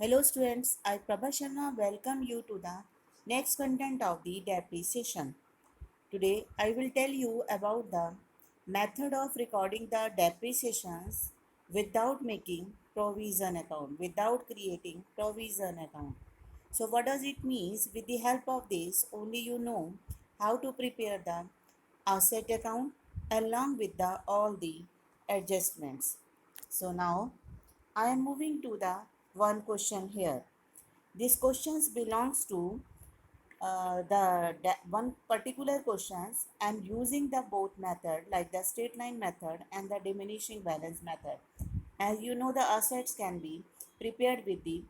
Hello students, I Prabha Sharma welcome you to the next content of the depreciation. Today I will tell you about the method of recording the depreciations without making provision account, without creating provision account. So what does it means? With the help of this, only you know how to prepare the asset account along with the all the adjustments. So now I am moving to the one question here. This questions belongs to one particular questions and using the both method like the straight line method and the diminishing balance method. As you know, the assets can be prepared with the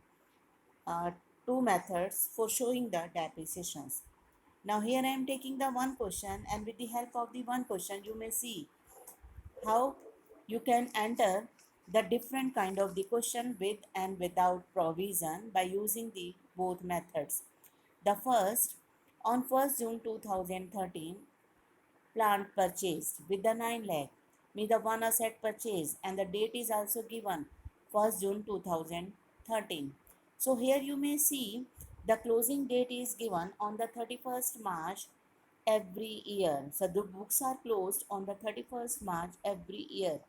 uh, two methods for showing the depreciations. Now here I am taking the one question, and with the help of the one question you may see how you can enter the different kind of the question with and without provision by using the both methods. The first, on 1st June 2013, plant purchased with the 9 lakh, mean the one asset purchase, and the date is also given 1st June 2013. So here you may see the closing date is given on the 31st March every year. So the books are closed on the 31st March every year.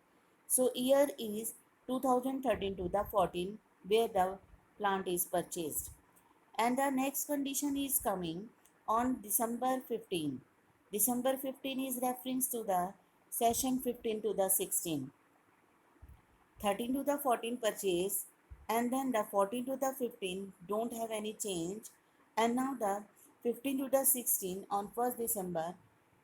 So year is 2013 to the 14 where the plant is purchased. And the next condition is coming on December 15. December 15 is reference to the session 15 to the 16. 13 to the 14 purchase, and then the 14 to the 15 don't have any change, and now the 15 to the 16 on 1st December,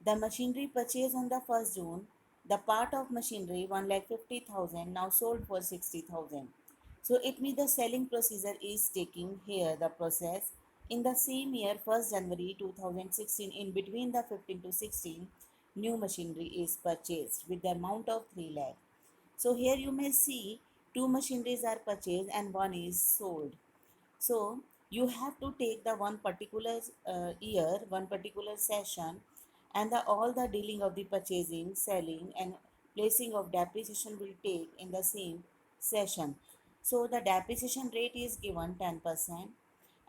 the machinery purchase on the 1st June, the part of machinery 1,50,000 now sold for 60,000. So it means the selling procedure is taking here the process in the same year 1st January 2016. In between the 15 to 16, new machinery is purchased with the amount of 3 lakh. So here you may see two machineries are purchased and one is sold. So you have to take the one particular year, one particular session, and all the dealing of the purchasing, selling, and placing of depreciation will take in the same session. So the depreciation rate is given 10%,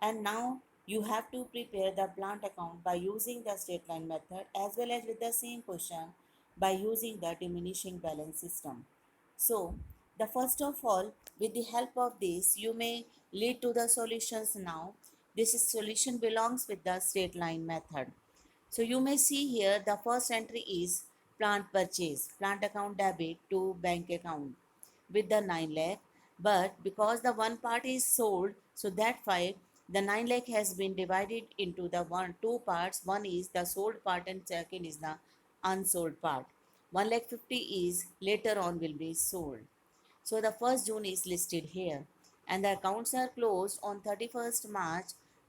and now you have to prepare the plant account by using the straight line method as well as with the same question by using the diminishing balance system. So, the first of all, with the help of this, you may lead to the solutions now. This solution belongs with the straight line method. So, you may see here the first entry is plant purchase, plant account debit to bank account with the 9 lakh. But because the one part is sold, so that why the 9 lakh has been divided into the two parts. One is the sold part and second is the unsold part. 1 lakh 50 is later on will be sold. So the 1st June is listed here, and the accounts are closed on 31st March.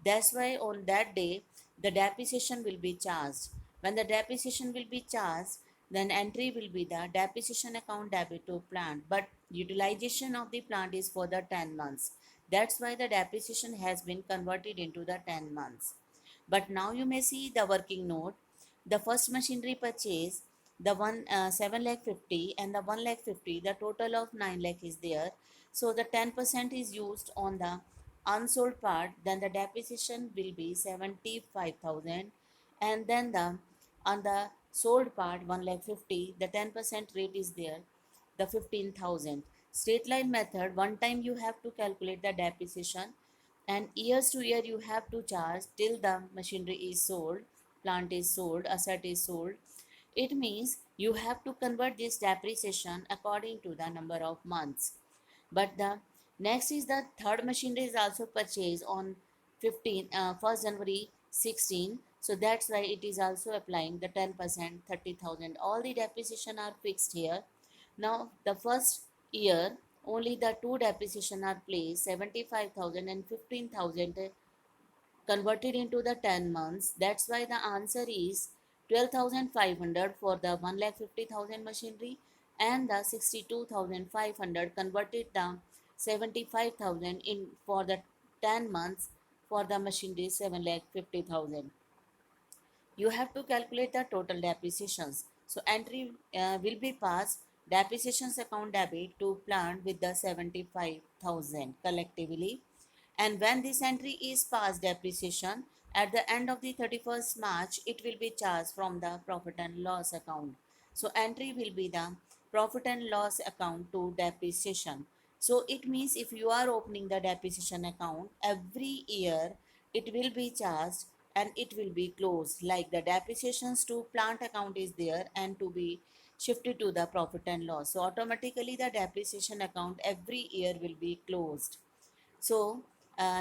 That's why on that day the depreciation will be charged. When the depreciation will be charged, then entry will be the depreciation account debit to plant, but utilization of the plant is for the 10 months. That's why the depreciation has been converted into the 10 months. But now you may see the working note. The first machinery purchase, the one 7 lakh 50 and the 1 lakh 50, the total of 9 lakh is there. So the 10% is used on the unsold part, then the depreciation will be 75,000, and then the on the sold part 1 lakh 50, the 10% rate is there, the 15,000. Straight line method, one time you have to calculate the depreciation, and years to year you have to charge till the machinery is sold, plant is sold, asset is sold. It means you have to convert this depreciation according to the number of months. But the next is the third machinery is also purchased on 1st January 16. So that's why it is also applying the 10%, 30,000. All the depreciation are fixed here. Now the first year only the two depreciation are placed, 75,000 and 15,000 converted into the 10 months. That's why the answer is 12,500 for the 1,50,000 machinery, and the 62,500 converted the 75,000 in for the 10 months for the machinery 7,50,000. You have to calculate the total depreciations. So entry will be passed depreciations account debit to plant with the 75,000 collectively. And when this entry is past depreciation, at the end of the 31st March, it will be charged from the profit and loss account. So entry will be the profit and loss account to depreciation. So it means if you are opening the depreciation account every year, it will be charged and it will be closed. Like the depreciations to plant account is there and to be shifted to the profit and loss. So automatically the depreciation account every year will be closed. So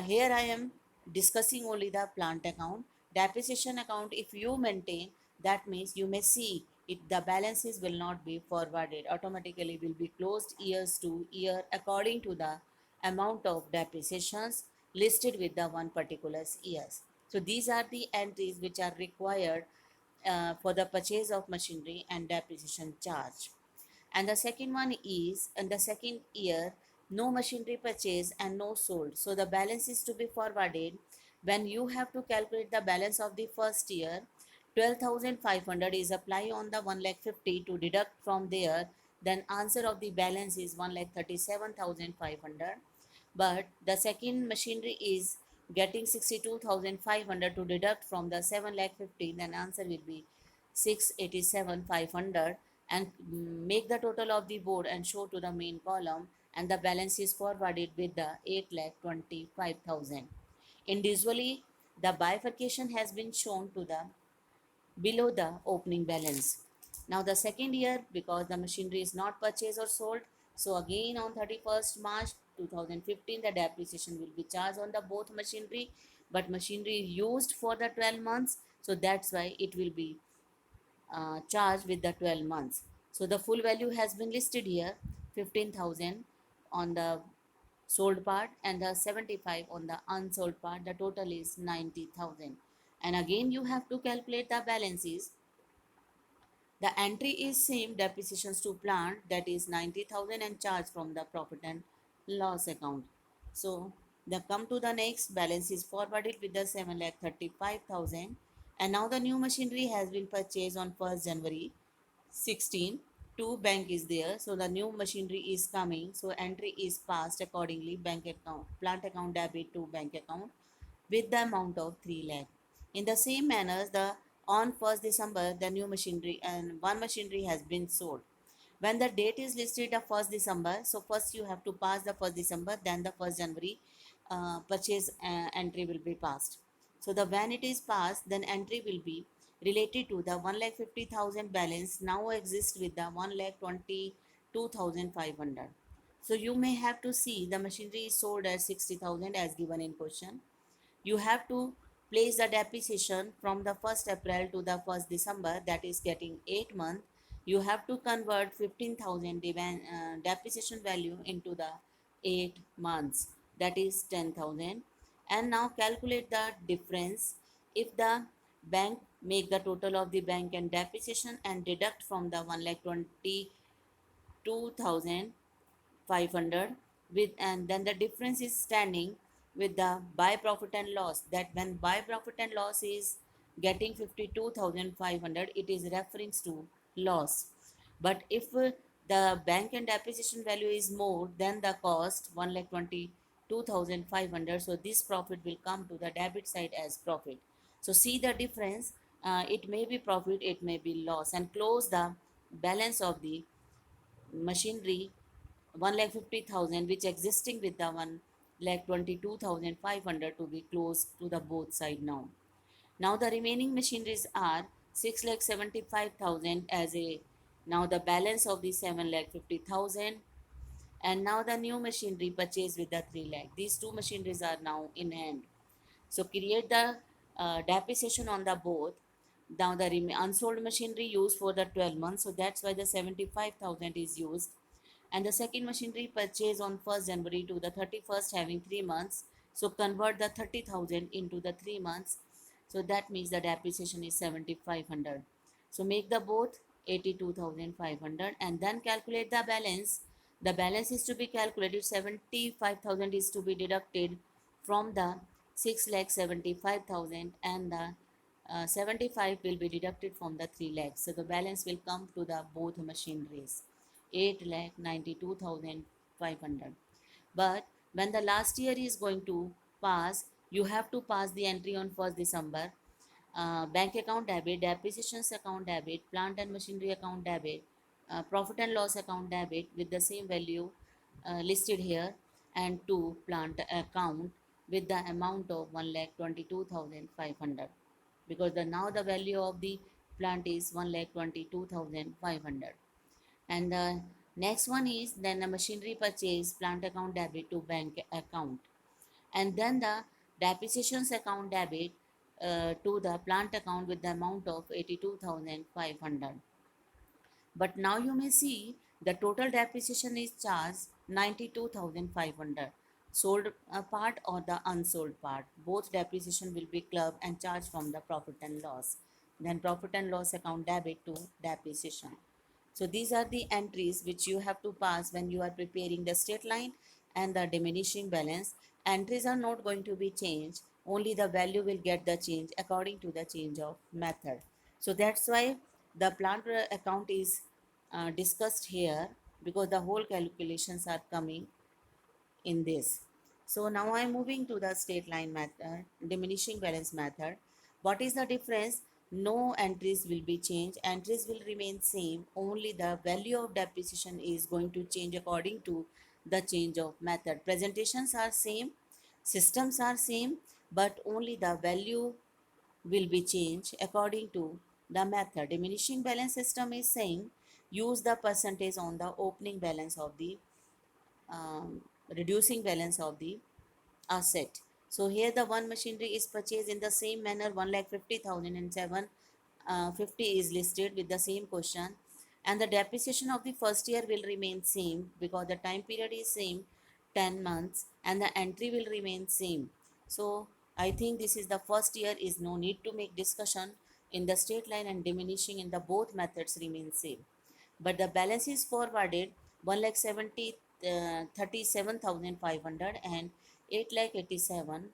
here I am discussing only the plant account. Depreciation account, if you maintain, that means you may see it, the balances will not be forwarded. Automatically will be closed years to year according to the amount of depreciations listed with the one particular years. So these are the entries which are required for the purchase of machinery and depreciation charge. And the second one is in the second year, no machinery purchase and no sold. So the balance is to be forwarded. When you have to calculate the balance of the first year, 12,500 is apply on the 1 lakh 50 to deduct from there. Then answer of the balance is 1 lakh 37,500. But the second machinery is getting 62,500 to deduct from the 7 lakh 50, then answer will be 687,500, and make the total of the board and show to the main column, and the balance is forwarded with the 8 lakh 25,000. Individually, the bifurcation has been shown to the below the opening balance. Now the second year, because the machinery is not purchased or sold, so again on 31st March 2015 the depreciation will be charged on the both machinery, but machinery used for the 12 months, so that's why it will be charged with the 12 months. So the full value has been listed here, 15,000 on the sold part and the 75 on the unsold part. The total is 90,000. And again you have to calculate the balances. The entry is same depreciations to plant, that is 90,000, and charge from the profit and loss account. So the come to the next balance is forwarded with the 7 lakh 35,000, and now the new machinery has been purchased on 1st January 16. Two bank is there, so the new machinery is coming, so entry is passed accordingly. Bank account plant account debit to bank account with the amount of 3 lakh. In the same manner, the on 1st December, the new machinery and one machinery has been sold. When the date is listed of 1st December, so first you have to pass the 1st December, then the 1st January purchase entry will be passed. So the when it is passed, then entry will be related to the 1 lakh 50,000 balance now exists with the 1 lakh 22,500. So you may have to see the machinery is sold at 60,000 as given in question. You have to place the depreciation from the 1st April to the 1st December, that is getting 8 months. You have to convert 15,000 depreciation value into the 8 months, that is 10,000. And now calculate the difference. If the bank make the total of the bank and depreciation and deduct from the 1 lakh 22,500 with, and then the difference is standing with the buy profit and loss, that when buy profit and loss is getting 52,500, it is referring to loss. But if the bank and depreciation value is more than the cost 1 lakh 22,500, so this profit will come to the debit side as profit. So see the difference, it may be profit, it may be loss, and close the balance of the machinery 1 lakh 50,000 which existing with the 1 lakh 22,500 to be closed to the both side now. Now the remaining machineries are 6 lakh 75,000 as a now the balance of the 7 lakh 50,000, and now the new machinery purchased with the 3 lakh. These two machineries are now in hand. So create the depreciation on the both. Now the unsold machinery used for the 12 months, so that's why the 75,000 is used. And the second machinery purchased on 1st January to the 31st having 3 months. So convert the 30,000 into the 3 months. So that means the depreciation is 7,500. So make the both 82,500 and then calculate the balance. The balance is to be calculated, 75,000 is to be deducted from the 6 lakh 75,000, and the 75 will be deducted from the 3 lakhs. So the balance will come to the both machineries, 8 lakh 92,500. But when the last year is going to pass, you have to pass the entry on 1st December. Bank account debit, depreciations account debit, plant and machinery account debit, profit and loss account debit with the same value listed here, and two plant account with the amount of 1,22,500, because now the value of the plant is 1,22,500. And the next one is then the machinery purchase plant account debit to bank account, and then the depreciations account debit to the plant account with the amount of 82,500. But now you may see the total depreciation is charged 92,500. Sold part or the unsold part, both depreciation will be clubbed and charged from the profit and loss. Then profit and loss account debit to depreciation. So these are the entries which you have to pass when you are preparing the straight line and the diminishing balance. Entries are not going to be changed, only the value will get the change according to the change of method. So that's why the plant account is discussed here, because the whole calculations are coming in this. So now I am moving to the straight line method, diminishing balance method. What is the difference? No entries will be changed. Entries will remain same. Only the value of depreciation is going to change according to the change of method. Presentations are same, systems are same, but only the value will be changed according to the method. Diminishing balance system is saying use the percentage on the opening balance of the reducing balance of the asset. So here the one machinery is purchased in the same manner, 1,50,000 and 750 is listed with the same question, and the depreciation of the first year will remain same because the time period is same, 10 months, and the entry will remain same. So I think this is the first year is no need to make discussion. In the straight line and diminishing in the both methods remain same, but the balance is forwarded 1 lakh 70 37,500 and 8 lakh 87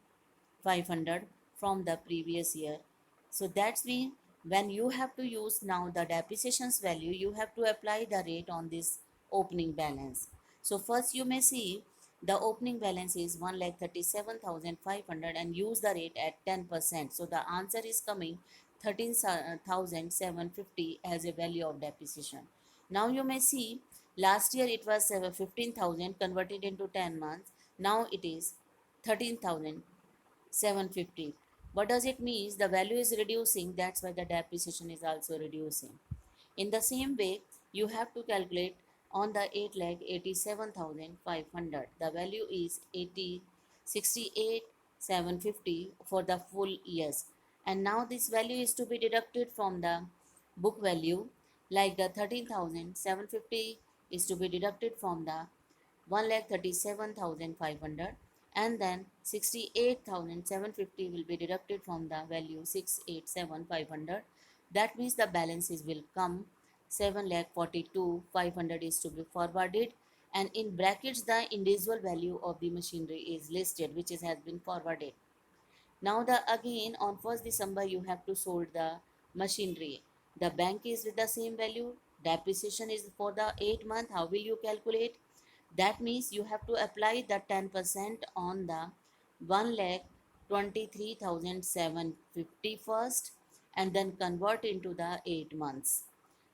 500 from the previous year. So that's mean when you have to use now the depreciations value, you have to apply the rate on this opening balance. So first you may see the opening balance is 1,37,500 and use the rate at 10%. So the answer is coming 13,750 as a value of depreciation. Now you may see last year it was 15,000 converted into 10 months. Now it is 13,750. What does it mean? The value is reducing, that's why the depreciation is also reducing. In the same way, you have to calculate on the 8 lakh 87,500. The value is 68,750 for the full years. And now this value is to be deducted from the book value, like the 13,750 is to be deducted from the 1,37,500, and then 68,750 will be deducted from the value 687,500. That means the balances will come 7,42,500 is to be forwarded, and in brackets the individual value of the machinery is listed which has been forwarded. Now the again on 1st December you have to sold the machinery. The bank is with the same value. Depreciation is for the 8 month. How will you calculate? That means you have to apply the 10% on the 1,23,750 first, and then convert into the 8 months.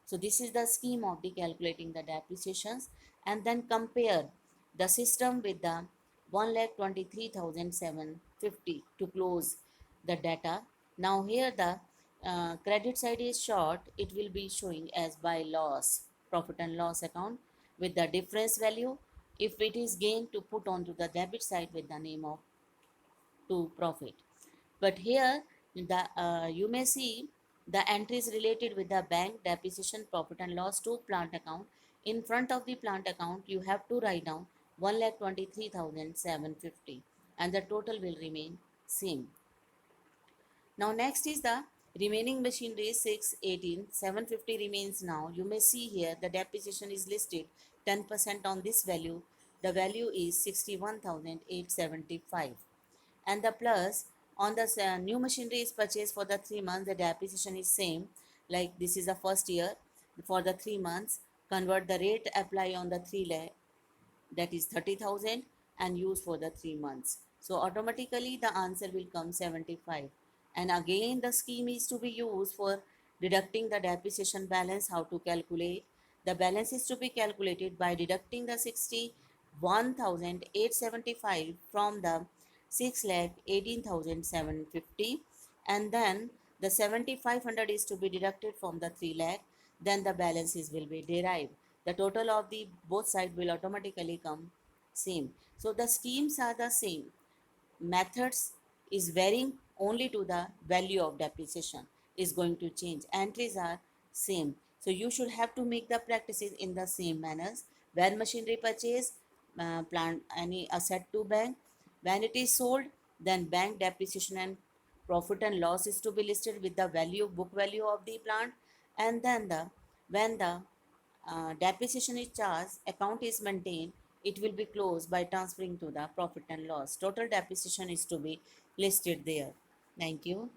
So this is the scheme of the calculating the depreciations, and then compare the system with the 1,23,750 to close the data. Now here the credit side is short, it will be showing as by loss, profit and loss account with the difference value. If it is gain, to put onto the debit side with the name of to profit. But here the you may see the entries related with the bank, depreciation, profit and loss to plant account. In front of the plant account you have to write down 1,23,750 and the total will remain same. Now next is the remaining machinery 618 750 remains. Now you may see here the depreciation is listed 10% on this value. The value is 61,875, and the plus on the new machinery is purchased for the 3 months. The depreciation is same, like this is the first year. For the 3 months, convert the rate, apply on the 3 lakh, that is 30,000, and use for the 3 months. So automatically the answer will come 75. And again the scheme is to be used for deducting the depreciation balance. How to calculate? The balance is to be calculated by deducting the 61,875 from the 6,18,750, and then the 7,500 is to be deducted from the 3 lakh. Then the balances will be derived. The total of the both sides will automatically come same. So the schemes are the same. Methods is varying only to the value of depreciation is going to change. Entries are same. So you should have to make the practices in the same manners. When machinery purchase, plant any asset to bank. When it is sold, then bank depreciation and profit and loss is to be listed with the value, book value of the plant. And then the when the depreciation is charged, account is maintained, it will be closed by transferring to the profit and loss. Total depreciation is to be listed there. Thank you.